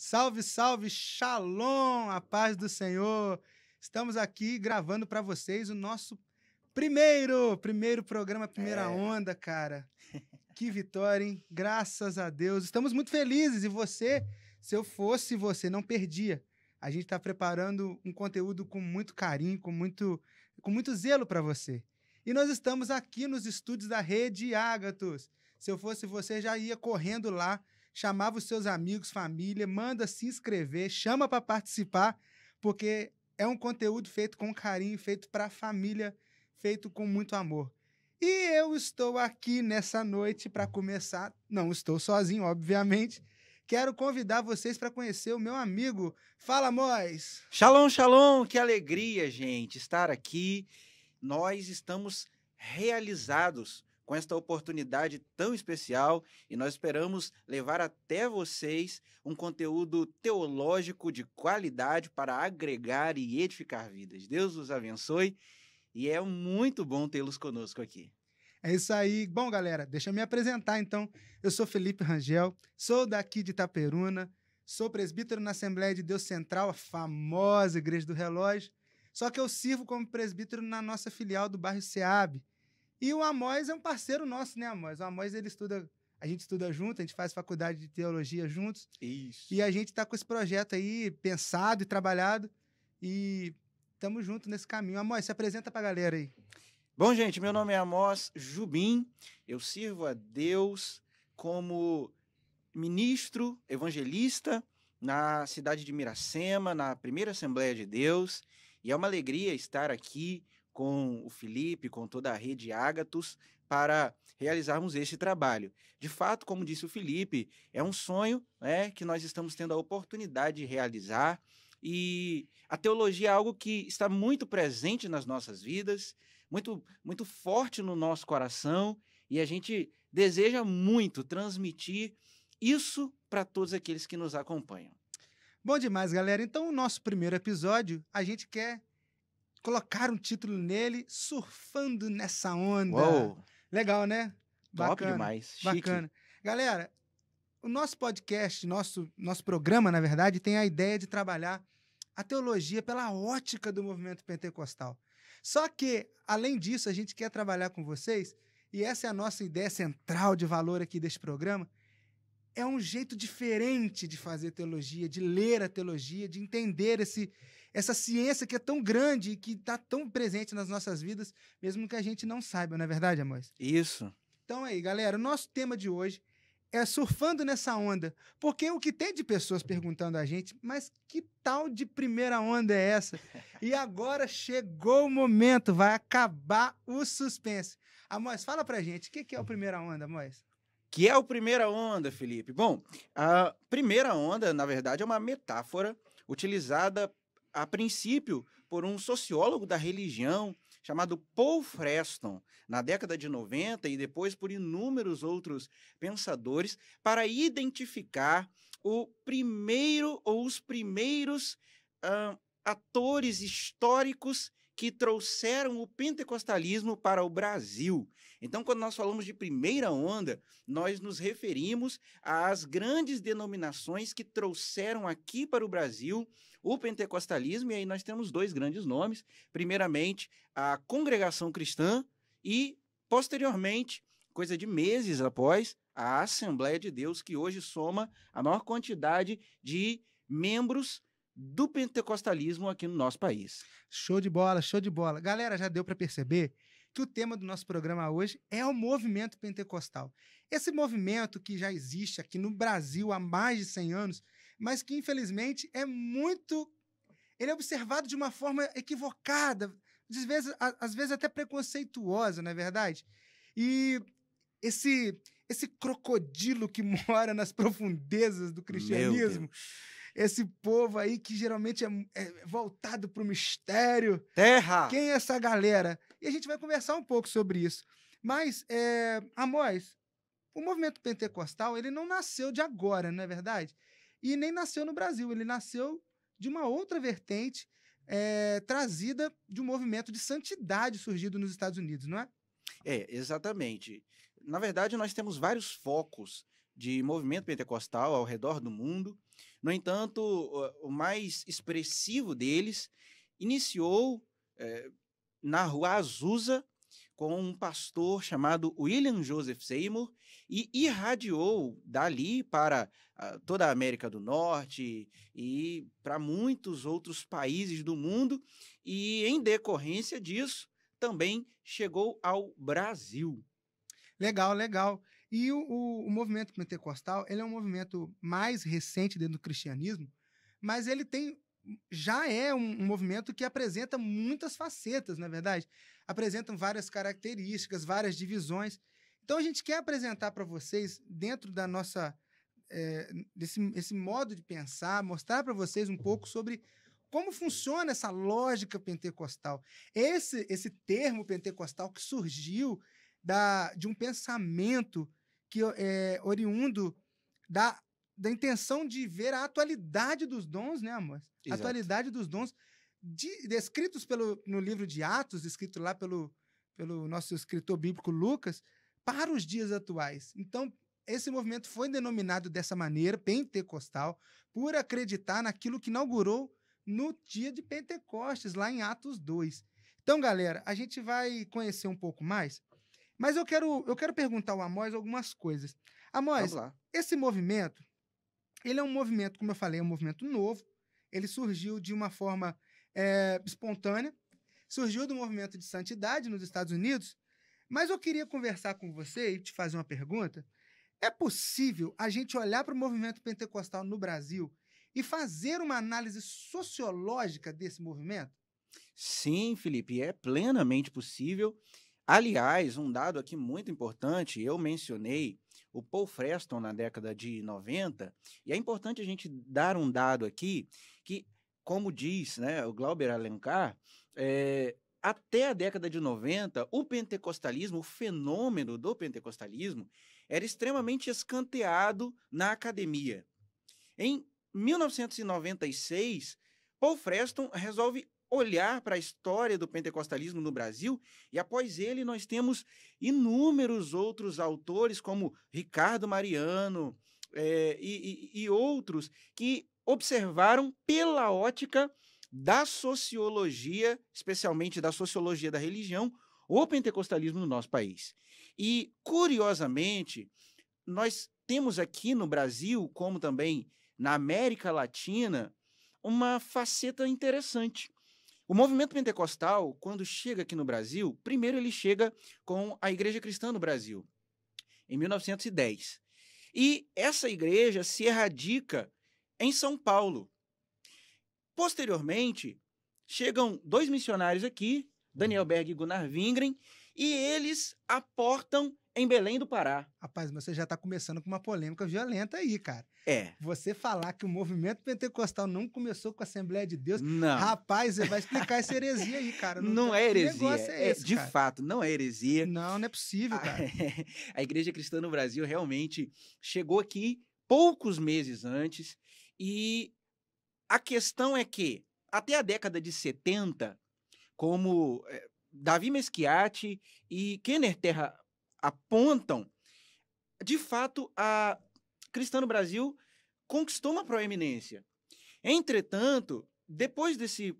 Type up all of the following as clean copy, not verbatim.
Salve, salve, shalom, a paz do Senhor. Estamos aqui gravando para vocês o nosso primeiro programa, primeira onda, cara. Que vitória, hein? Graças a Deus. Estamos muito felizes e você, se eu fosse você, não perdia. A gente está preparando um conteúdo com muito carinho, com muito zelo para você. E nós estamos aqui nos estúdios da Rede Ágatos. Se eu fosse você, já ia correndo lá, chamava os seus amigos, família, manda se inscrever, chama para participar, porque é um conteúdo feito com carinho, feito para a família, feito com muito amor. E eu estou aqui nessa noite para começar, não estou sozinho, obviamente. Quero convidar vocês para conhecer o meu amigo. Fala, Mois! Shalom, shalom! Que alegria, gente, estar aqui. Nós estamos realizados com esta oportunidade tão especial e nós esperamos levar até vocês um conteúdo teológico de qualidade para agregar e edificar vidas. Deus os abençoe e é muito bom tê-los conosco aqui. É isso aí. Bom, galera, deixa eu me apresentar, então. Eu sou Felipe Rangel, sou daqui de Itaperuna, sou presbítero na Assembleia de Deus Central, a famosa Igreja do Relógio, só que eu sirvo como presbítero na nossa filial do bairro Seab. E o Amós é um parceiro nosso, né, Amós? O Amós, a gente estuda junto, a gente faz faculdade de teologia juntos. Isso. E a gente está com esse projeto aí pensado e trabalhado e estamos juntos nesse caminho. Amós, se apresenta para a galera aí. Bom, gente, meu nome é Amós Jubim, eu sirvo a Deus como ministro evangelista na cidade de Miracema, na primeira Assembleia de Deus, e é uma alegria estar aqui com o Felipe, com toda a Rede Ágatos, para realizarmos este trabalho. De fato, como disse o Felipe, é um sonho, né, que nós estamos tendo a oportunidade de realizar, e a teologia é algo que está muito presente nas nossas vidas, muito forte no nosso coração, e a gente deseja muito transmitir isso para todos aqueles que nos acompanham. Bom demais, galera. Então, o nosso primeiro episódio, a gente quer colocar um título nele, Surfando Nessa Onda. Uou. Legal, né? Top demais. Chique. Bacana. Galera, o nosso podcast, nosso programa, na verdade, tem a ideia de trabalhar a teologia pela ótica do movimento pentecostal. Só que, além disso, a gente quer trabalhar com vocês, e essa é a nossa ideia central de valor aqui deste programa, é um jeito diferente de fazer teologia, de ler a teologia, de entender essa ciência que é tão grande e que está tão presente nas nossas vidas, mesmo que a gente não saiba, não é verdade, Amós? Isso. Então aí, galera, o nosso tema de hoje é surfando nessa onda, porque o que tem de pessoas perguntando a gente, mas que tal de primeira onda é essa? E agora chegou o momento, vai acabar o suspense. Amós, fala pra gente, o que é o primeira onda, Amós? Que é o primeira onda, Felipe? Bom, a primeira onda, na verdade, é uma metáfora utilizada a princípio por um sociólogo da religião chamado Paul Freston, na década de 90, e depois por inúmeros outros pensadores, para identificar o primeiro ou os primeiros atores históricos que trouxeram o pentecostalismo para o Brasil. Então, quando nós falamos de primeira onda, nós nos referimos às grandes denominações que trouxeram aqui para o Brasil o pentecostalismo, e aí nós temos dois grandes nomes. Primeiramente, a Congregação Cristã e, posteriormente, coisa de meses após, a Assembleia de Deus, que hoje soma a maior quantidade de membros do pentecostalismo aqui no nosso país. Show de bola, show de bola. Galera, já deu para perceber que o tema do nosso programa hoje é o movimento pentecostal. Esse movimento que já existe aqui no Brasil há mais de 100 anos, mas que, infelizmente, ele é observado de uma forma equivocada, às vezes até preconceituosa, não é verdade? E esse crocodilo que mora nas profundezas do cristianismo, esse povo aí que geralmente é voltado para o mistério. Terra! Quem é essa galera? E a gente vai conversar um pouco sobre isso. Mas, Amós, o movimento pentecostal, ele não nasceu de agora, não é verdade? E nem nasceu no Brasil, ele nasceu de uma outra vertente trazida de um movimento de santidade surgido nos Estados Unidos, não é? Exatamente. Na verdade, nós temos vários focos de movimento pentecostal ao redor do mundo. No entanto, o mais expressivo deles iniciou na Rua Azusa com um pastor chamado William Joseph Seymour e irradiou dali para toda a América do Norte e para muitos outros países do mundo, e em decorrência disso também chegou ao Brasil. Legal, legal. E o movimento pentecostal, ele é um movimento mais recente dentro do cristianismo, mas ele já é um movimento que apresenta muitas facetas, não é verdade? Apresentam várias características, várias divisões. Então a gente quer apresentar para vocês, dentro da nossa esse modo de pensar, mostrar para vocês um pouco sobre como funciona essa lógica pentecostal. Esse termo pentecostal que surgiu de um pensamento que é oriundo da intenção de ver a atualidade dos dons, né, amor? A atualidade dos dons descritos no livro de Atos, escrito lá pelo nosso escritor bíblico Lucas, para os dias atuais. Então, esse movimento foi denominado dessa maneira, pentecostal, por acreditar naquilo que inaugurou no dia de Pentecostes, lá em Atos 2. Então, galera, a gente vai conhecer um pouco mais, mas eu quero perguntar ao Amós algumas coisas. Amós, esse movimento, ele é um movimento, como eu falei, é um movimento novo. Ele surgiu de uma forma espontânea, surgiu do movimento de santidade nos Estados Unidos, mas eu queria conversar com você e te fazer uma pergunta. É possível a gente olhar para o movimento pentecostal no Brasil e fazer uma análise sociológica desse movimento? Sim, Felipe, é plenamente possível. Aliás, um dado aqui muito importante, eu mencionei o Paul Freston na década de 90, e é importante a gente dar um dado aqui que, como diz, né, o Glauber Alencar, até a década de 90, o pentecostalismo, o fenômeno do pentecostalismo, era extremamente escanteado na academia. Em 1996, Paul Freston resolve olhar para a história do pentecostalismo no Brasil, e após ele nós temos inúmeros outros autores, como Ricardo Mariano e outros, que observaram pela ótica da sociologia, especialmente da sociologia da religião, o pentecostalismo no nosso país. E, curiosamente, nós temos aqui no Brasil, como também na América Latina, uma faceta interessante. O movimento pentecostal, quando chega aqui no Brasil, primeiro ele chega com a Igreja Cristã no Brasil, em 1910. E essa igreja se erradica em São Paulo. Posteriormente, chegam dois missionários aqui, Daniel Berg e Gunnar Wingren, e eles aportam em Belém do Pará. Rapaz, mas você já está começando com uma polêmica violenta aí, cara. Você falar que o movimento pentecostal não começou com a Assembleia de Deus, não. Rapaz, você vai explicar essa heresia aí, cara. Não é heresia. Que negócio é esse, de fato, não é heresia. Não é possível, cara. A Igreja Cristã no Brasil realmente chegou aqui poucos meses antes, e a questão é que, até a década de 70, como Davi Meschiati e Kenner Terra apontam, de fato, a Cristã no Brasil conquistou uma proeminência. Entretanto, depois desse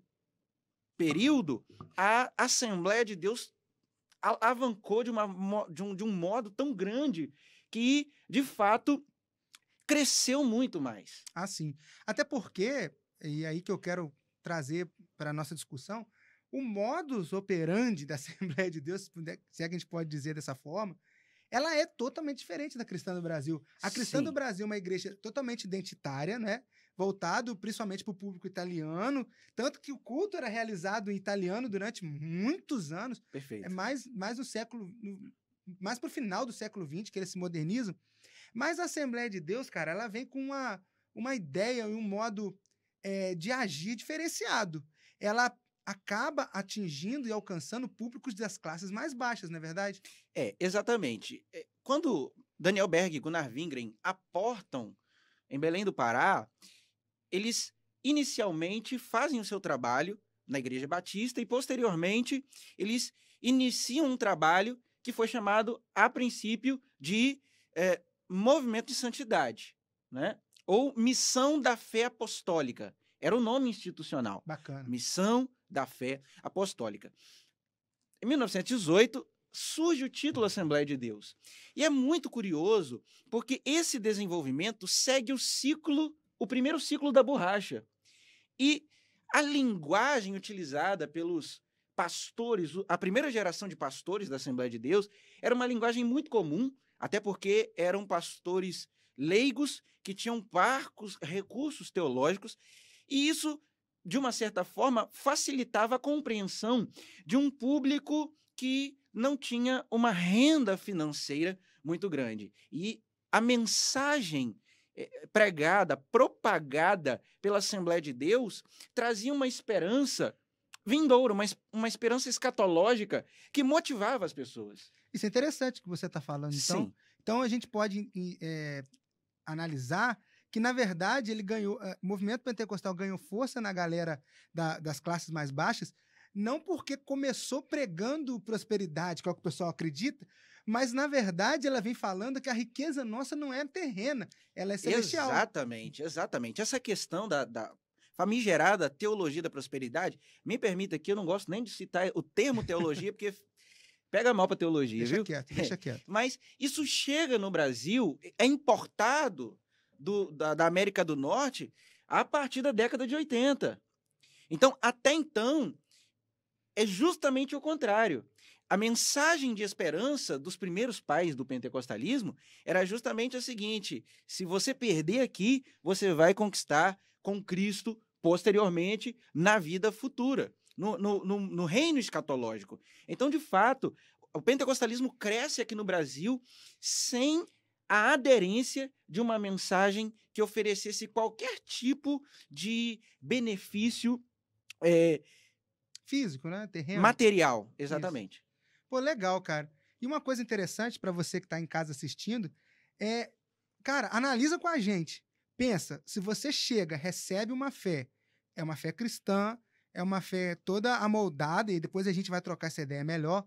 período, a Assembleia de Deus alavancou de um modo tão grande que, de fato, cresceu muito mais. Ah, sim. Até porque, e aí que eu quero trazer para a nossa discussão, o modus operandi da Assembleia de Deus, se é que a gente pode dizer dessa forma, ela é totalmente diferente da Cristã do Brasil. A Cristã do Brasil é uma igreja totalmente identitária, né? Voltado principalmente para o público italiano, tanto que o culto era realizado em italiano durante muitos anos. Perfeito. É mais para o final do século XX que eles se modernizam. Mas a Assembleia de Deus, cara, ela vem com uma ideia e um modo de agir diferenciado. Ela acaba atingindo e alcançando públicos das classes mais baixas, não é verdade? Exatamente. Quando Daniel Berg e Gunnar Wingren aportam em Belém do Pará, eles inicialmente fazem o seu trabalho na Igreja Batista e, posteriormente, eles iniciam um trabalho que foi chamado, a princípio, de Movimento de Santidade, né? Ou Missão da Fé Apostólica. Era o nome institucional. Bacana. Missão da Fé Apostólica. Em 1918, surge o título Assembleia de Deus. E é muito curioso, porque esse desenvolvimento segue o primeiro ciclo da borracha. E a linguagem utilizada pelos pastores, a primeira geração de pastores da Assembleia de Deus, era uma linguagem muito comum, até porque eram pastores leigos que tinham parcos recursos teológicos, e isso, de uma certa forma, facilitava a compreensão de um público que não tinha uma renda financeira muito grande. E a mensagem pregada, propagada pela Assembleia de Deus, trazia uma esperança vindoura, uma esperança escatológica que motivava as pessoas. Isso é interessante que você está falando. Sim. Então a gente pode analisar que, na verdade, ele ganhou, o movimento pentecostal ganhou força na galera das classes mais baixas, não porque começou pregando prosperidade, que é o que o pessoal acredita, mas, na verdade, ela vem falando que a riqueza nossa não é terrena, ela é celestial. Exatamente, exatamente. Essa questão da famigerada teologia da prosperidade, me permita aqui, eu não gosto nem de citar o termo teologia, porque pega mal para teologia, deixa viu? Quieto, deixa quieto. Mas isso chega no Brasil, é importado da América do Norte a partir da década de 80. Então, até então, é justamente o contrário. A mensagem de esperança dos primeiros pais do pentecostalismo era justamente a seguinte: se você perder aqui, você vai conquistar com Cristo posteriormente na vida futura, no reino escatológico. Então, de fato, o pentecostalismo cresce aqui no Brasil sem a aderência de uma mensagem que oferecesse qualquer tipo de benefício físico, né? Terreno. Material, exatamente. Isso. Pô, legal, cara. E uma coisa interessante para você que está em casa assistindo é, cara, analisa com a gente. Pensa, se você chega, recebe uma fé, é uma fé cristã, é uma fé toda amoldada, e depois a gente vai trocar essa ideia melhor,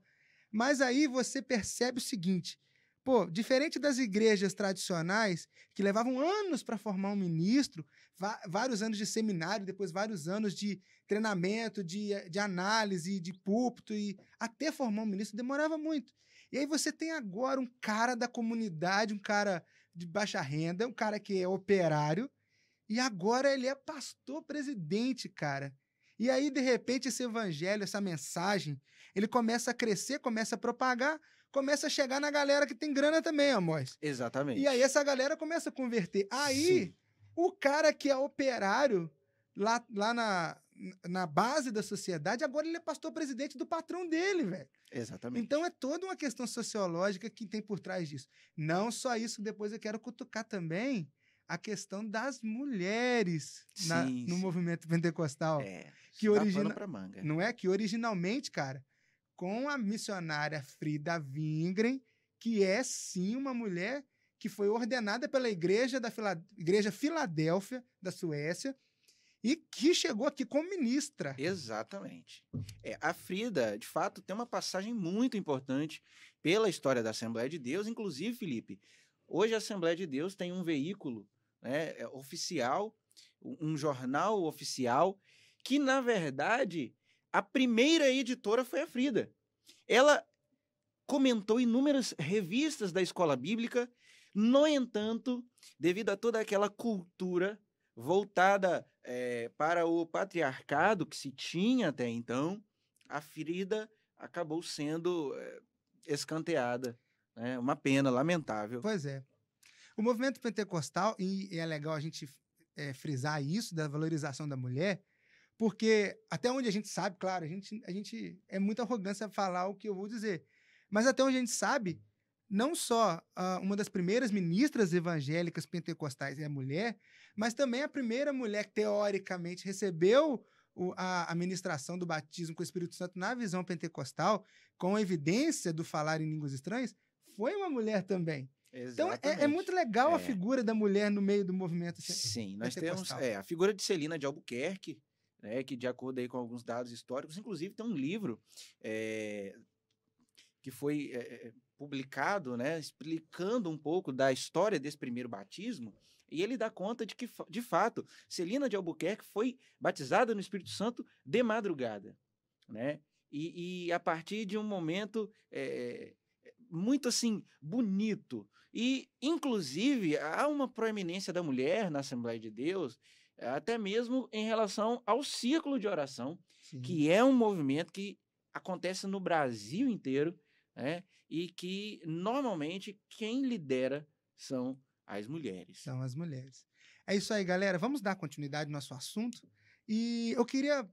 mas aí você percebe o seguinte: pô, diferente das igrejas tradicionais, que levavam anos para formar um ministro, vários anos de seminário, depois vários anos de treinamento, de análise, de púlpito, e até formar um ministro demorava muito. E aí você tem agora um cara da comunidade, um cara de baixa renda, um cara que é operário, e agora ele é pastor presidente, cara. E aí, de repente, esse evangelho, essa mensagem, ele começa a crescer, começa a propagar, começa a chegar na galera que tem grana também, Amós. Exatamente. E aí essa galera começa a converter. Aí, sim, o cara que é operário, lá na base da sociedade, agora ele é pastor-presidente do patrão dele, velho. Exatamente. Então é toda uma questão sociológica que tem por trás disso. Não só isso, depois eu quero cutucar também a questão das mulheres no movimento pentecostal. Que não é? Que originalmente, cara, com a missionária Frida Wingren, que é sim uma mulher que foi ordenada pela igreja Filadélfia da Suécia e que chegou aqui como ministra. Exatamente. A Frida, de fato, tem uma passagem muito importante pela história da Assembleia de Deus. Inclusive, Felipe, hoje a Assembleia de Deus tem um veículo, né, oficial, um jornal oficial, que, na verdade, a primeira editora foi a Frida. Ela comentou inúmeras revistas da escola bíblica. No entanto, devido a toda aquela cultura voltada para o patriarcado que se tinha até então, a Frida acabou sendo escanteada. Né? Uma pena, lamentável. Pois é. O movimento pentecostal, e é legal a gente frisar isso, da valorização da mulher, porque até onde a gente sabe, claro, a gente é muita arrogância falar o que eu vou dizer, mas até onde a gente sabe, não só uma das primeiras ministras evangélicas pentecostais é a mulher, mas também a primeira mulher que teoricamente recebeu a ministração do batismo com o Espírito Santo na visão pentecostal, com evidência do falar em línguas estranhas, foi uma mulher também. Exatamente. Então, é muito legal a figura da mulher no meio do movimento pentecostal. Sim, nós temos a figura de Celina de Albuquerque, né, que, de acordo aí com alguns dados históricos, inclusive tem um livro que foi publicado, né, explicando um pouco da história desse primeiro batismo, e ele dá conta de que, de fato, Celina de Albuquerque foi batizada no Espírito Santo de madrugada, né? E a partir de um momento muito assim bonito. E, inclusive, há uma proeminência da mulher na Assembleia de Deus, até mesmo em relação ao círculo de oração, Sim. que é um movimento que acontece no Brasil inteiro, né? E que, normalmente, quem lidera são as mulheres. São as mulheres. É isso aí, galera. Vamos dar continuidade no nosso assunto. E eu queria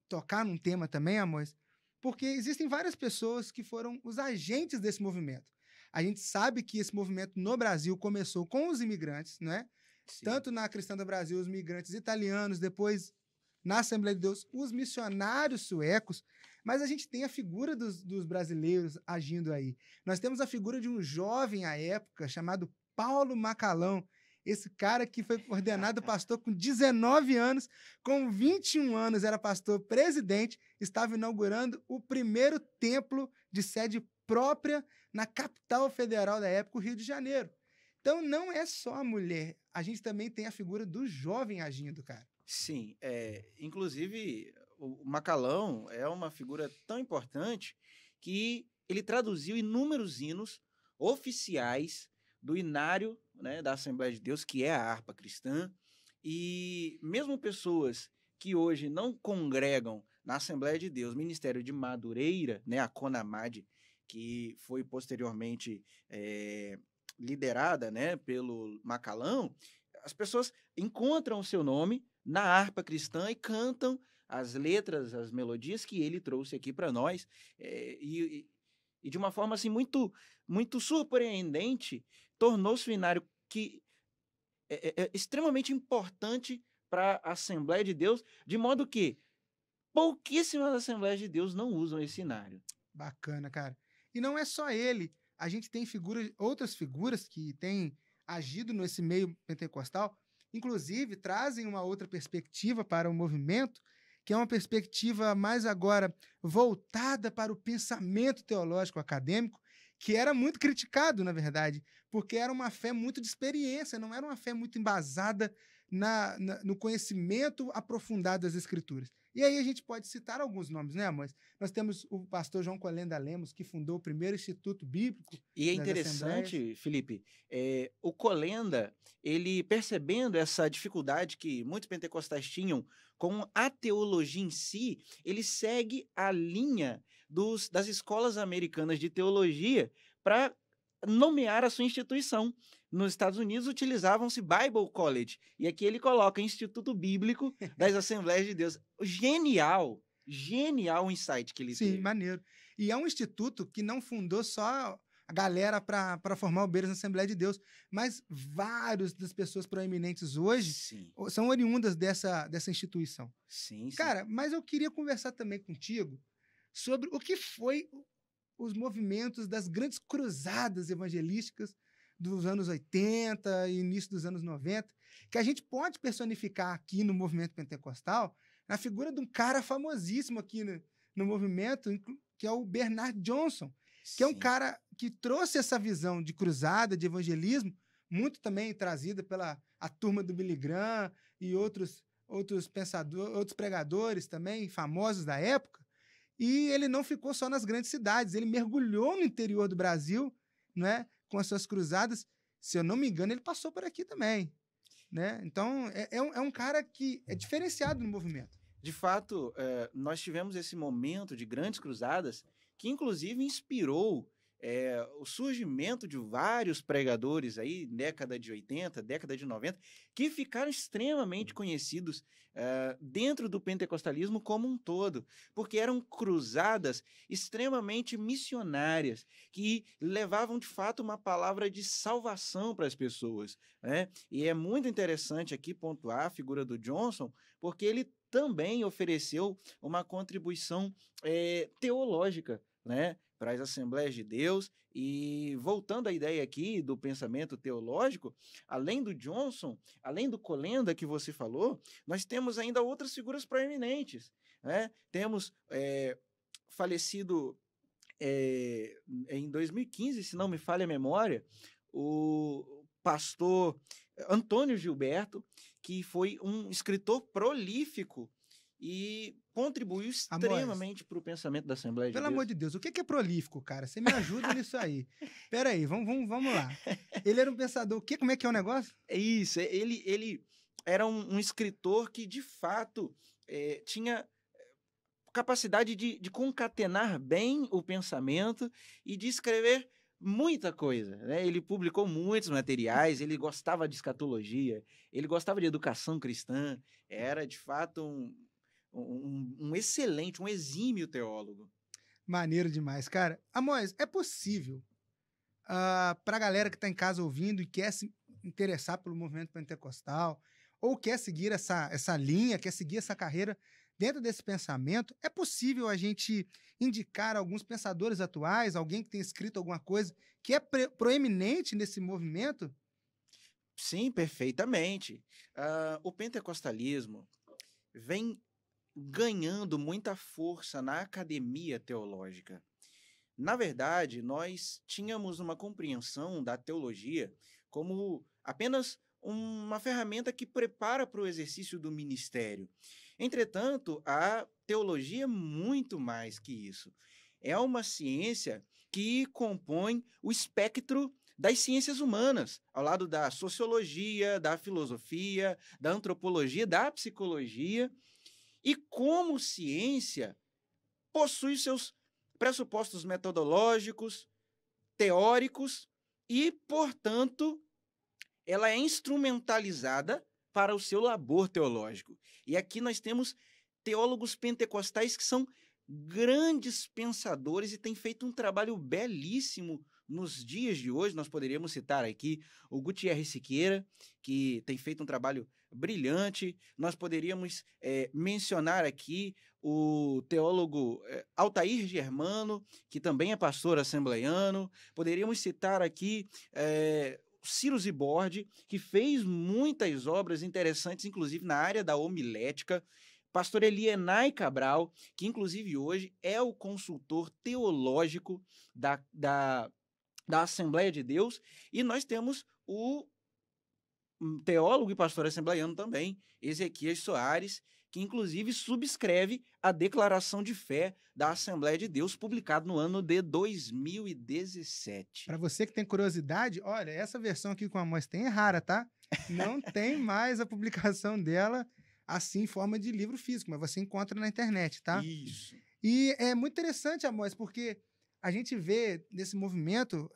tocar num tema também, amores, porque existem várias pessoas que foram os agentes desse movimento. A gente sabe que esse movimento no Brasil começou com os imigrantes, né? Sim. Tanto na Cristã do Brasil, os imigrantes italianos, depois na Assembleia de Deus, os missionários suecos, mas a gente tem a figura dos brasileiros agindo aí. Nós temos a figura de um jovem à época chamado Paulo Macalão, esse cara que foi ordenado pastor com 19 anos, com 21 anos era pastor presidente, estava inaugurando o primeiro templo de sede própria na capital federal da época, o Rio de Janeiro. Então não é só a mulher, a gente também tem a figura do jovem agindo, cara. Sim, inclusive o Macalão é uma figura tão importante que ele traduziu inúmeros hinos oficiais do inário, né, da Assembleia de Deus, que é a harpa cristã, e mesmo pessoas que hoje não congregam na Assembleia de Deus, Ministério de Madureira, né, a CONAMAD, que foi posteriormente liderada, né, pelo Macalão, as pessoas encontram o seu nome na harpa cristã e cantam as letras, as melodias que ele trouxe aqui para nós, e de uma forma assim muito, muito surpreendente, tornou-se um inário que é extremamente importante para a Assembleia de Deus, de modo que pouquíssimas Assembleias de Deus não usam esse inário. Bacana, cara. E não é só ele. A gente tem outras figuras que têm agido nesse meio pentecostal, inclusive trazem uma outra perspectiva para o movimento, que é uma perspectiva mais agora voltada para o pensamento teológico acadêmico, que era muito criticado, na verdade, porque era uma fé muito de experiência, não era uma fé muito embasada no conhecimento aprofundado das Escrituras. E aí a gente pode citar alguns nomes, né, amor? Nós temos o pastor João Colenda Lemos, que fundou o primeiro Instituto Bíblico. E é interessante, Felipe, o Colenda, ele percebendo essa dificuldade que muitos pentecostais tinham com a teologia em si, ele segue a linha das escolas americanas de teologia para nomear a sua instituição. Nos Estados Unidos utilizavam-se Bible College, e aqui ele coloca Instituto Bíblico das Assembleias de Deus. Genial o insight que ele teve. Sim, maneiro. E é um instituto que não fundou só a galera para formar obreiros na Assembleia de Deus, mas várias das pessoas proeminentes hoje são oriundas dessa instituição. Sim. Cara, mas eu queria conversar também contigo sobre o que foi os movimentos das grandes cruzadas evangelísticas dos anos 80 e início dos anos 90, que a gente pode personificar aqui no movimento pentecostal na figura de um cara famosíssimo aqui no movimento, que é o Bernard Johnson, que é um cara que trouxe essa visão de cruzada, de evangelismo, muito também trazida pela a turma do Billy Graham e outros pensadores, outros pregadores também famosos da época. E ele não ficou só nas grandes cidades, ele mergulhou no interior do Brasil, né, com as suas cruzadas. Se eu não me engano, ele passou por aqui também, né? Então, é um cara que é diferenciado no movimento. De fato, nós tivemos esse momento de grandes cruzadas que, inclusive, inspirou o surgimento de vários pregadores aí, década de 80, década de 90, que ficaram extremamente conhecidos dentro do pentecostalismo como um todo, porque eram cruzadas extremamente missionárias, que levavam, de fato, uma palavra de salvação para as pessoas, né? E é muito interessante aqui pontuar a figura do Johnson, porque ele também ofereceu uma contribuição teológica, né, para as Assembleias de Deus. E voltando à ideia aqui do pensamento teológico, além do Johnson, além do Colenda que você falou, nós temos ainda outras figuras proeminentes, né? Temos falecido em 2015, se não me falha a memória, o pastor Antônio Gilberto, que foi um escritor prolífico e contribuiu extremamente para o pensamento da Assembleia de Pelo Deus. amor de Deus, o que é prolífico, cara? Você me ajuda nisso aí. Pera aí, vamos lá. Ele era um pensador, como é que é o negócio? É isso, ele era um escritor que, de fato, tinha capacidade de concatenar bem o pensamento e de escrever muita coisa, né? Ele publicou muitos materiais, ele gostava de escatologia, ele gostava de educação cristã, era, de fato, um excelente, um exímio teólogo. Maneiro demais, cara. Amós, é possível para a galera que está em casa ouvindo e quer se interessar pelo movimento pentecostal, ou quer seguir essa linha, quer seguir essa carreira dentro desse pensamento, é possível a gente indicar alguns pensadores atuais, alguém que tenha escrito alguma coisa que é proeminente nesse movimento? Sim, perfeitamente. O pentecostalismo vem ganhando muita força na academia teológica. Na verdade, nós tínhamos uma compreensão da teologia como apenas uma ferramenta que prepara para o exercício do ministério. Entretanto, a teologia é muito mais que isso. É uma ciência que compõe o espectro das ciências humanas, ao lado da sociologia, da filosofia, da antropologia, da psicologia, e como ciência possui seus pressupostos metodológicos, teóricos e, portanto, ela é instrumentalizada para o seu labor teológico. E aqui nós temos teólogos pentecostais que são grandes pensadores e têm feito um trabalho belíssimo nos dias de hoje. Nós poderíamos citar aqui o Gutierrez Siqueira, que tem feito um trabalho brilhante. Nós poderíamos mencionar aqui o teólogo Altair Germano, que também é pastor assembleiano. Poderíamos citar aqui Ciro Zibordi, que fez muitas obras interessantes, inclusive na área da homilética. Pastor Elienay Cabral, que inclusive hoje é o consultor teológico da Assembleia de Deus. E nós temos o teólogo e pastor assembleiano também, Ezequias Soares, que inclusive subscreve a declaração de fé da Assembleia de Deus, publicado no ano de 2017. Para você que tem curiosidade, olha, essa versão aqui com a Amós tem é rara, tá? Não tem mais a publicação dela assim em forma de livro físico, mas você encontra na internet, tá? Isso. E é muito interessante, Amós, porque a gente vê nesse movimento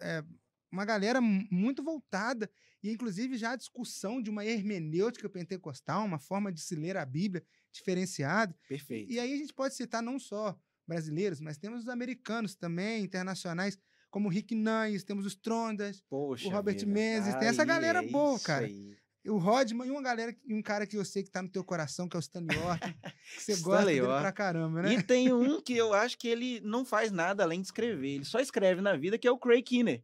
uma galera muito voltada, e inclusive já a discussão de uma hermenêutica pentecostal, uma forma de se ler a Bíblia diferenciada. Perfeito. E aí a gente pode citar não só brasileiros, mas temos os americanos também, internacionais, como o Rick Nunes, temos os Trondas, o Robert Menzies, tem essa galera boa, cara. Aí. O Rodman e um cara que eu sei que tá no teu coração, que é o Stanley Orton, que você gosta dele pra caramba, né? E tem um que eu acho que ele não faz nada além de escrever, ele só escreve na vida, que é o Craig Keener.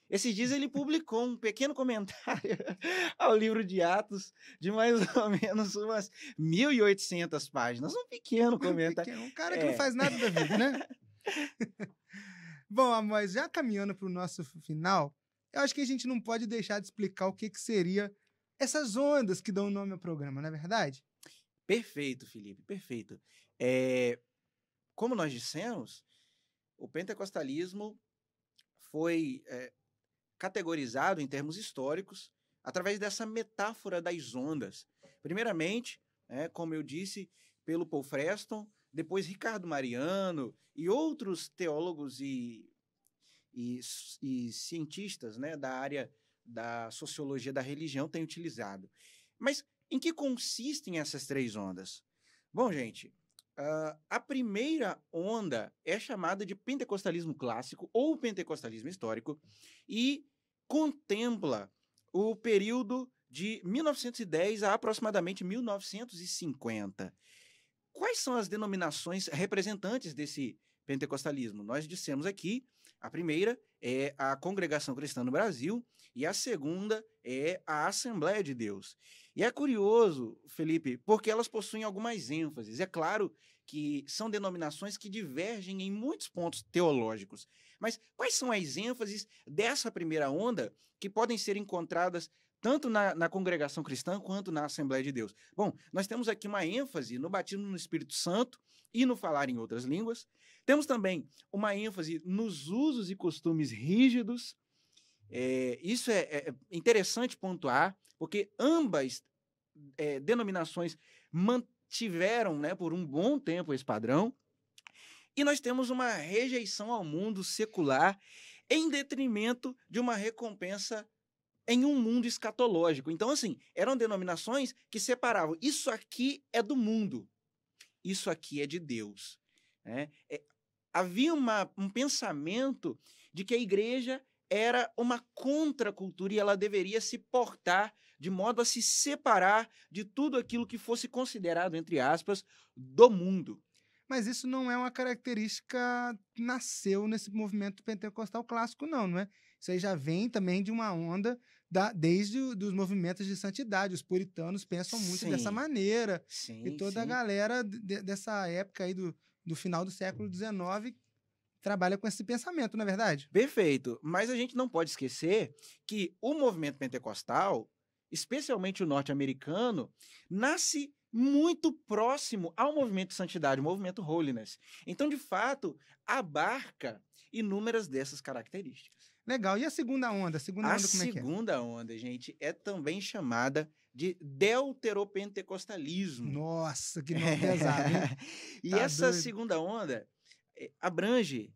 Esses dias ele publicou um pequeno comentário ao livro de Atos, de mais ou menos umas 1.800 páginas. Um pequeno comentário. Um cara que não faz nada da vida, né? Bom, Amós, já caminhando para o nosso final, eu acho que a gente não pode deixar de explicar o que seria essas ondas que dão nome ao programa, não é verdade? Perfeito, Felipe, perfeito. Como nós dissemos, o pentecostalismo foi categorizado em termos históricos através dessa metáfora das ondas. Primeiramente, como eu disse, pelo Paul Freston, depois Ricardo Mariano e outros teólogos e cientistas, né, da área da sociologia da religião têm utilizado. Mas em que consistem essas três ondas? Bom, gente, a primeira onda é chamada de pentecostalismo clássico ou pentecostalismo histórico e contempla o período de 1910 a aproximadamente 1950. Quais são as denominações representantes desse pentecostalismo? Nós dissemos aqui, a primeira é a Congregação Cristã no Brasil e a segunda é a Assembleia de Deus. E é curioso, Felipe, porque elas possuem algumas ênfases. É claro que são denominações que divergem em muitos pontos teológicos. Mas quais são as ênfases dessa primeira onda que podem ser encontradas tanto na congregação cristã quanto na Assembleia de Deus? Bom, nós temos aqui uma ênfase no batismo no Espírito Santo e no falar em outras línguas. Temos também uma ênfase nos usos e costumes rígidos. Isso é interessante pontuar, porque ambas denominações mantiveram, né, por um bom tempo esse padrão. E nós temos uma rejeição ao mundo secular em detrimento de uma recompensa em um mundo escatológico. Então, assim, eram denominações que separavam. Isso aqui é do mundo, isso aqui é de Deus. Né? Havia um pensamento de que a igreja era uma contracultura e ela deveria se portar de modo a se separar de tudo aquilo que fosse considerado, entre aspas, do mundo. Mas isso não é uma característica que nasceu nesse movimento pentecostal clássico, não é? Isso aí já vem também de uma onda desde os movimentos de santidade. Os puritanos pensam muito dessa maneira. E toda a galera dessa época aí do final do século XIX trabalha com esse pensamento, não é verdade? Perfeito. Mas a gente não pode esquecer que o movimento pentecostal, especialmente o norte-americano, nasce muito próximo ao movimento de santidade, o movimento holiness. Então, de fato, abarca inúmeras dessas características. Legal. E a segunda onda? A segunda onda como é que é? A segunda onda, gente, é também chamada de deuteropentecostalismo. Nossa, que nome pesado, hein? E essa segunda onda abrange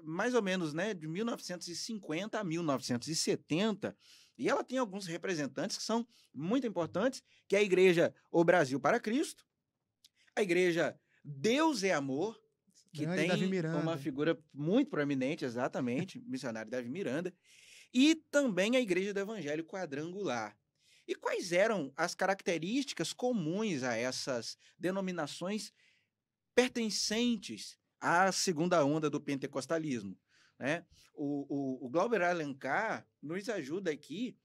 mais ou menos, né, de 1950 a 1970, e ela tem alguns representantes que são muito importantes, que é a Igreja O Brasil para Cristo, a Igreja Deus é Amor, que tem uma figura muito proeminente, exatamente, missionário Davi Miranda, e também a Igreja do Evangelho Quadrangular. E quais eram as características comuns a essas denominações pertencentes à segunda onda do pentecostalismo? Né? O Glauber Alencar nos ajuda aqui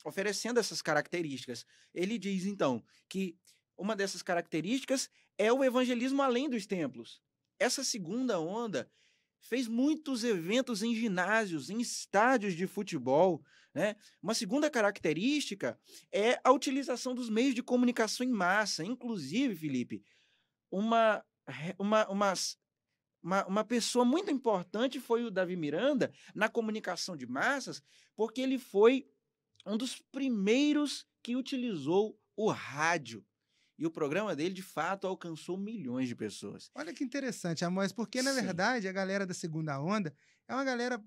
oferecendo essas características. Ele diz, então, que uma dessas características é o evangelismo além dos templos. Essa segunda onda fez muitos eventos em ginásios, em estádios de futebol. Né? Uma segunda característica é a utilização dos meios de comunicação em massa. Inclusive, Felipe, uma pessoa muito importante foi o Davi Miranda na comunicação de massas, porque ele foi um dos primeiros que utilizou o rádio. E o programa dele, de fato, alcançou milhões de pessoas. Olha que interessante, Amós, porque, na verdade, a galera da segunda onda é uma galera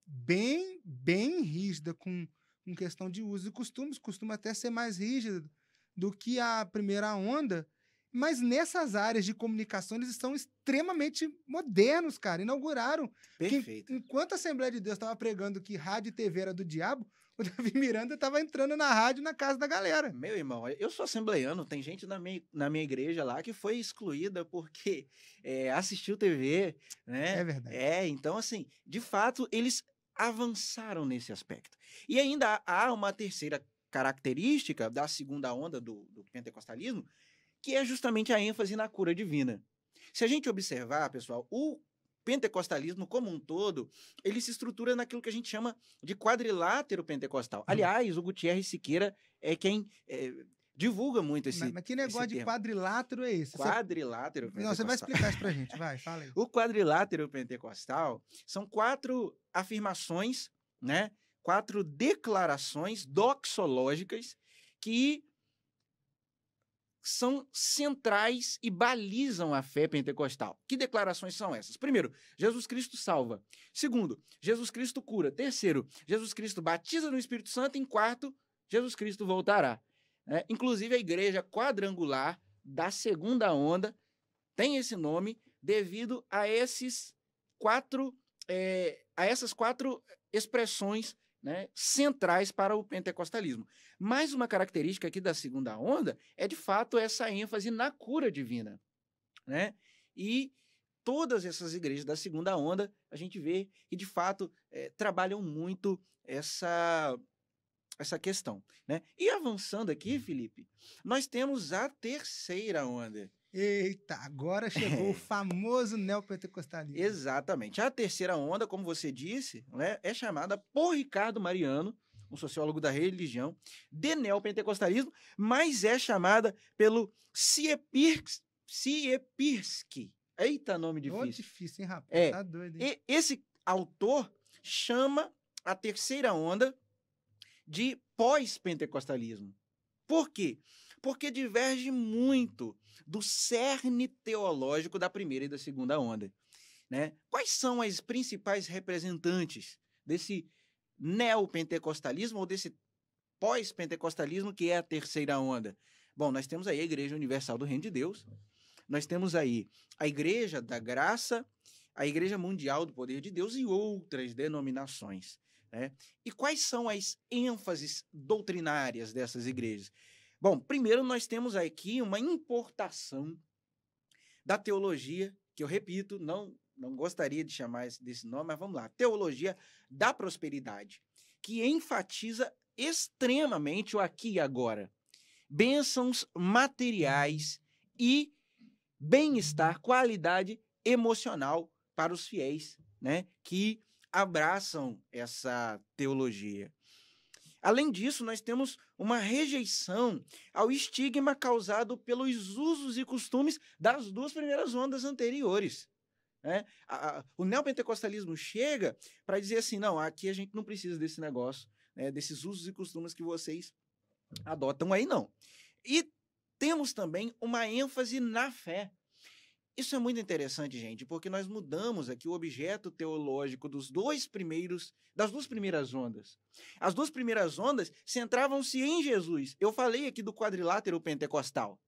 bem rígida com questão de uso e costumes, costuma até ser mais rígida do que a primeira onda, mas nessas áreas de comunicação eles estão extremamente modernos, cara. Inauguraram. Perfeito. Enquanto a Assembleia de Deus estava pregando que rádio e TV era do diabo, o Davi Miranda estava entrando na rádio na casa da galera. Meu irmão, eu sou assembleiano, tem gente na minha igreja lá que foi excluída porque assistiu TV, né? É verdade. Então, assim, de fato, eles avançaram nesse aspecto. E ainda há uma terceira característica da segunda onda do pentecostalismo, que é justamente a ênfase na cura divina. Se a gente observar, pessoal, o pentecostalismo como um todo, ele se estrutura naquilo que a gente chama de quadrilátero pentecostal. Aliás, o Gutierrez Siqueira é quem divulga muito esse termo. Mas que negócio de quadrilátero é esse? Quadrilátero pentecostal. Não, você vai explicar isso pra gente, vai, fala aí. O quadrilátero pentecostal são 4 afirmações, né? 4 declarações doxológicas que são centrais e balizam a fé pentecostal. Que declarações são essas? Primeiro, Jesus Cristo salva. Segundo, Jesus Cristo cura. Terceiro, Jesus Cristo batiza no Espírito Santo. Em quarto, Jesus Cristo voltará. Inclusive, a igreja quadrangular da segunda onda tem esse nome devido a essas 4 expressões, né, centrais para o pentecostalismo. Mais uma característica aqui da segunda onda é, de fato, essa ênfase na cura divina. Né? E todas essas igrejas da segunda onda, a gente vê que, de fato, trabalham muito essa questão, né? E avançando aqui, Felipe, nós temos a terceira onda. Eita, agora chegou o famoso neopentecostalismo. Exatamente. A terceira onda, como você disse, né, é chamada por Ricardo Mariano, um sociólogo da religião, de neopentecostalismo, mas é chamada pelo Siepirski. Eita, nome difícil. Difícil, hein, rapaz? Tá doido, hein? E esse autor chama a terceira onda de pós-pentecostalismo. Por quê? Porque diverge muito do cerne teológico da primeira e da segunda onda, né? Quais são as principais representantes desse neopentecostalismo ou desse pós-pentecostalismo que é a terceira onda? Bom, nós temos aí a Igreja Universal do Reino de Deus, nós temos aí a Igreja da Graça, a Igreja Mundial do Poder de Deus e outras denominações, né? E quais são as ênfases doutrinárias dessas igrejas? Bom, primeiro nós temos aqui uma importação da teologia, que eu repito, não gostaria de chamar desse nome, mas vamos lá, teologia da prosperidade, que enfatiza extremamente o aqui e agora. Bênçãos materiais e bem-estar, qualidade emocional para os fiéis, né, que abraçam essa teologia. Além disso, nós temos uma rejeição ao estigma causado pelos usos e costumes das duas primeiras ondas anteriores, né? O neopentecostalismo chega para dizer assim, não, aqui a gente não precisa desse negócio, né, desses usos e costumes que vocês adotam aí, não. E temos também uma ênfase na fé. Isso é muito interessante, gente, porque nós mudamos aqui o objeto teológico das duas primeiras ondas. As duas primeiras ondas centravam-se em Jesus. Eu falei aqui do quadrilátero pentecostal,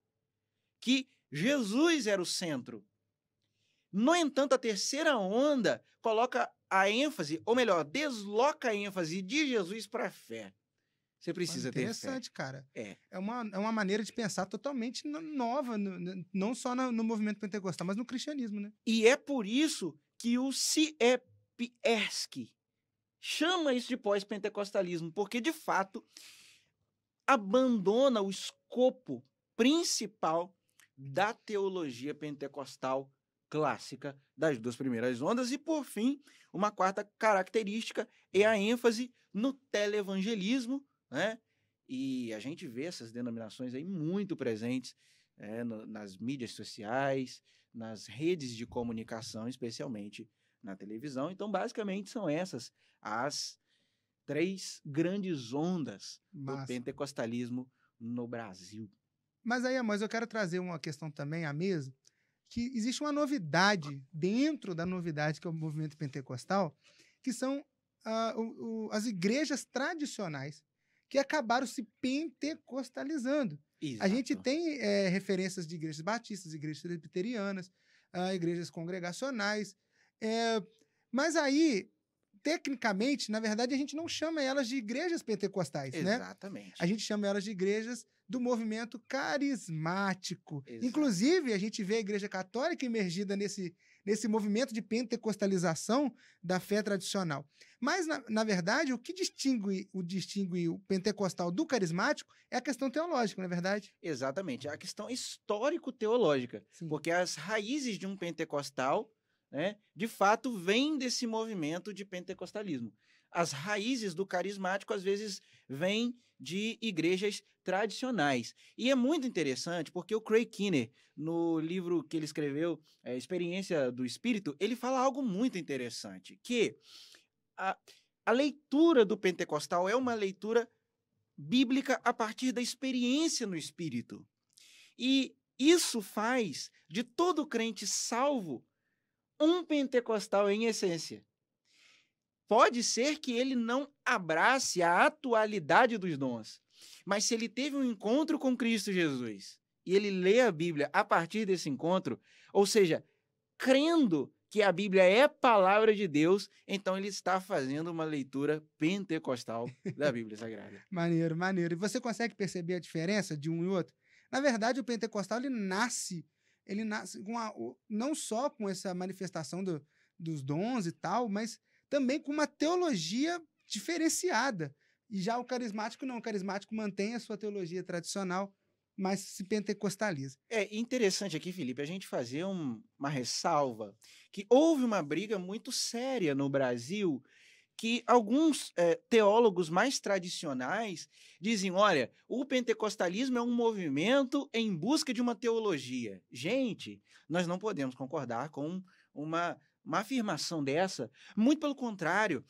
que Jesus era o centro. No entanto, a terceira onda coloca a ênfase, ou melhor, desloca a ênfase de Jesus para a fé. Você precisa ter fé. Interessante, cara. É uma maneira de pensar totalmente nova, não só no movimento pentecostal, mas no cristianismo, né? E é por isso que o Siepierski chama isso de pós-pentecostalismo, porque, de fato, abandona o escopo principal da teologia pentecostal clássica das duas primeiras ondas. E, por fim, uma quarta característica é a ênfase no televangelismo, né? E a gente vê essas denominações aí muito presentes nas mídias sociais, nas redes de comunicação, especialmente na televisão. Então, basicamente, são essas as três grandes ondas do pentecostalismo no Brasil. Mas aí, Amós, eu quero trazer uma questão também à mesa, que existe uma novidade dentro da novidade que é o movimento pentecostal, que são as igrejas tradicionais, que acabaram se pentecostalizando. Exato. A gente tem referências de igrejas batistas, igrejas presbiterianas, igrejas congregacionais, mas aí, tecnicamente, na verdade, a gente não chama elas de igrejas pentecostais, né? Exatamente. A gente chama elas de igrejas do movimento carismático. Exato. Inclusive, a gente vê a Igreja Católica emergida nesse movimento de pentecostalização da fé tradicional. Mas, na verdade, o que distingue o pentecostal do carismático é a questão teológica, não é verdade? Exatamente, a questão histórico-teológica. Sim. Porque as raízes de um pentecostal, né, de fato, vêm desse movimento de pentecostalismo. As raízes do carismático, às vezes, vêm de igrejas tradicionais. E é muito interessante porque o Craig Keener, no livro que ele escreveu, Experiência do Espírito, ele fala algo muito interessante, que a leitura do pentecostal é uma leitura bíblica a partir da experiência no Espírito. E isso faz de todo crente salvo um pentecostal em essência. Pode ser que ele não abrace a atualidade dos dons, mas se ele teve um encontro com Cristo Jesus e ele lê a Bíblia a partir desse encontro, ou seja, crendo que a Bíblia é palavra de Deus, então ele está fazendo uma leitura pentecostal da Bíblia Sagrada. Maneiro, maneiro. E você consegue perceber a diferença de um e outro? Na verdade, o pentecostal ele nasce ele nasce não só com essa manifestação dos dons e tal, mas também com uma teologia diferenciada. E já o carismático não. O carismático mantém a sua teologia tradicional, mas se pentecostaliza. É interessante aqui, Felipe, a gente fazer uma ressalva que houve uma briga muito séria no Brasil que alguns teólogos mais tradicionais dizem, olha, o pentecostalismo é um movimento em busca de uma teologia. Gente, nós não podemos concordar com uma afirmação dessa. Muito pelo contrário,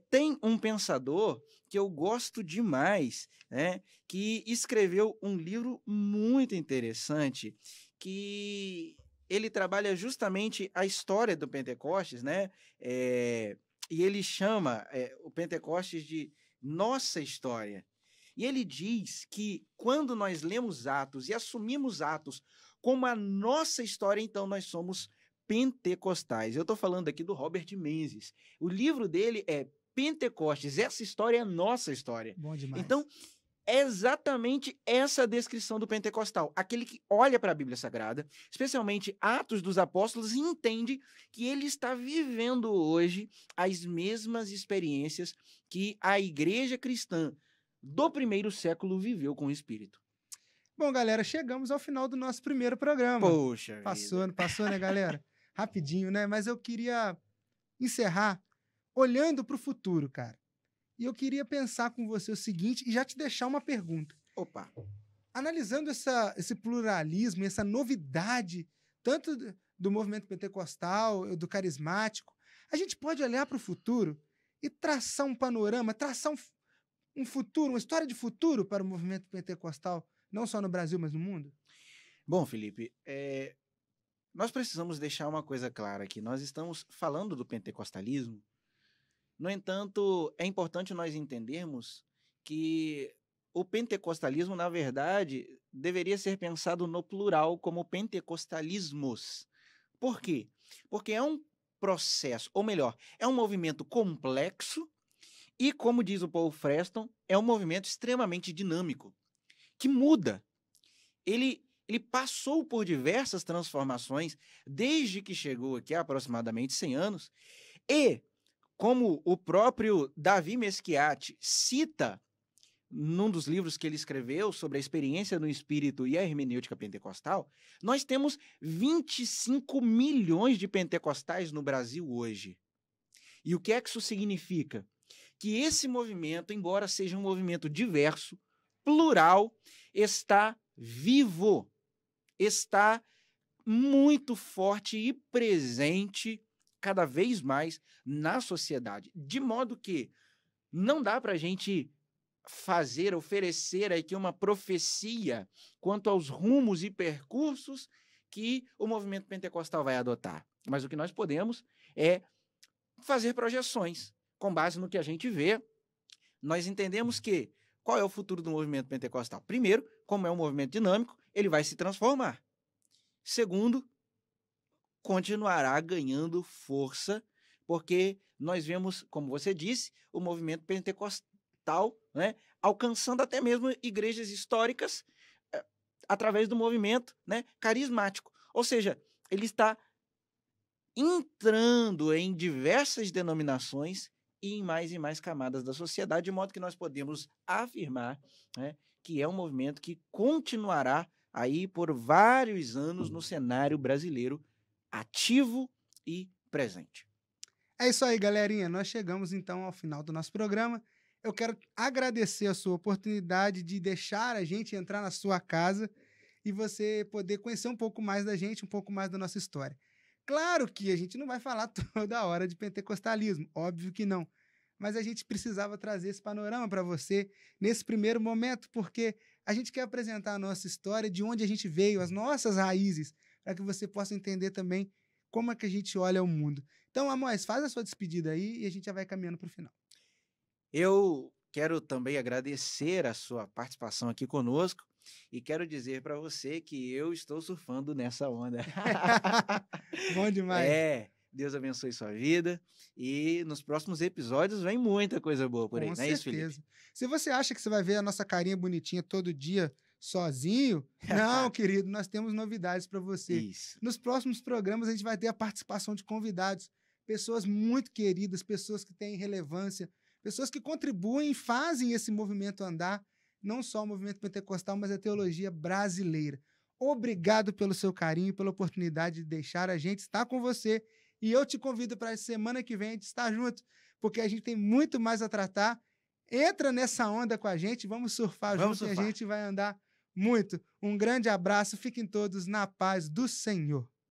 tem um pensador que eu gosto demais, né, que escreveu um livro muito interessante, que ele trabalha justamente a história do Pentecostes, né, e ele chama o Pentecostes de nossa história. E ele diz que quando nós lemos Atos e assumimos Atos como a nossa história, então nós somos pentecostais. Eu estou falando aqui do Robert Menzies. O livro dele é Pentecostes, essa história é nossa história. Bom demais. Então, é exatamente essa descrição do pentecostal. Aquele que olha para a Bíblia Sagrada, especialmente Atos dos Apóstolos, e entende que ele está vivendo hoje as mesmas experiências que a igreja cristã do primeiro século viveu com o Espírito. Bom, galera, chegamos ao final do nosso primeiro programa. Poxa vida. Passou, né, galera? Rapidinho, né? Mas eu queria encerrar olhando para o futuro, cara. E eu queria pensar com você o seguinte e já te deixar uma pergunta. Opa! Analisando esse pluralismo, essa novidade, tanto do movimento pentecostal, do carismático, a gente pode olhar para o futuro e traçar um panorama, traçar um futuro, uma história de futuro para o movimento pentecostal, não só no Brasil, mas no mundo? Bom, Felipe, nós precisamos deixar uma coisa clara aqui. Nós estamos falando do pentecostalismo. No entanto, é importante nós entendermos que o pentecostalismo, na verdade, deveria ser pensado no plural como pentecostalismos. Por quê? Porque é um processo, ou melhor, é um movimento complexo e, como diz o Paul Freston, é um movimento extremamente dinâmico, que muda. Ele passou por diversas transformações desde que chegou aqui há aproximadamente 100 anos e, como o próprio Davi Mesquiati cita num dos livros que ele escreveu sobre a experiência no Espírito e a hermenêutica pentecostal, nós temos 25 milhões de pentecostais no Brasil hoje. E o que é que isso significa? Que esse movimento, embora seja um movimento diverso, plural, está vivo, está muito forte e presente cada vez mais na sociedade, de modo que não dá para a gente oferecer aqui uma profecia quanto aos rumos e percursos que o movimento pentecostal vai adotar. Mas o que nós podemos é fazer projeções com base no que a gente vê. Nós entendemos que qual é o futuro do movimento pentecostal? Primeiro, como é um movimento dinâmico, ele vai se transformar. Segundo, continuará ganhando força, porque nós vemos, como você disse, o movimento pentecostal, né, alcançando até mesmo igrejas históricas através do movimento, né, carismático. Ou seja, ele está entrando em diversas denominações e em mais camadas da sociedade, de modo que nós podemos afirmar, né, que é um movimento que continuará aí por vários anos no cenário brasileiro, ativo e presente. É isso aí, galerinha. Nós chegamos então ao final do nosso programa. Eu quero agradecer a sua oportunidade de deixar a gente entrar na sua casa e você poder conhecer um pouco mais da gente, um pouco mais da nossa história. Claro que a gente não vai falar toda hora de pentecostalismo, óbvio que não. Mas a gente precisava trazer esse panorama para você nesse primeiro momento, porque a gente quer apresentar a nossa história, de onde a gente veio, as nossas raízes, para que você possa entender também como é que a gente olha o mundo. Então, Amós, faz a sua despedida aí e a gente já vai caminhando para o final. Eu quero também agradecer a sua participação aqui conosco e quero dizer para você que eu estou surfando nessa onda. Bom demais. Deus abençoe sua vida e nos próximos episódios vem muita coisa boa por aí, Com não é isso, Felipe? Se você acha que você vai ver a nossa carinha bonitinha todo dia sozinho. Não, querido, nós temos novidades para você. Isso. Nos próximos programas, a gente vai ter a participação de convidados, pessoas muito queridas, pessoas que têm relevância, pessoas que contribuem e fazem esse movimento andar, não só o movimento pentecostal, mas a teologia brasileira. Obrigado pelo seu carinho, pela oportunidade de deixar a gente estar com você. E eu te convido para a semana que vem a gente estar junto, porque a gente tem muito mais a tratar. Entra nessa onda com a gente, vamos surfar junto e a gente vai andar muito. Um grande abraço, fiquem todos na paz do Senhor.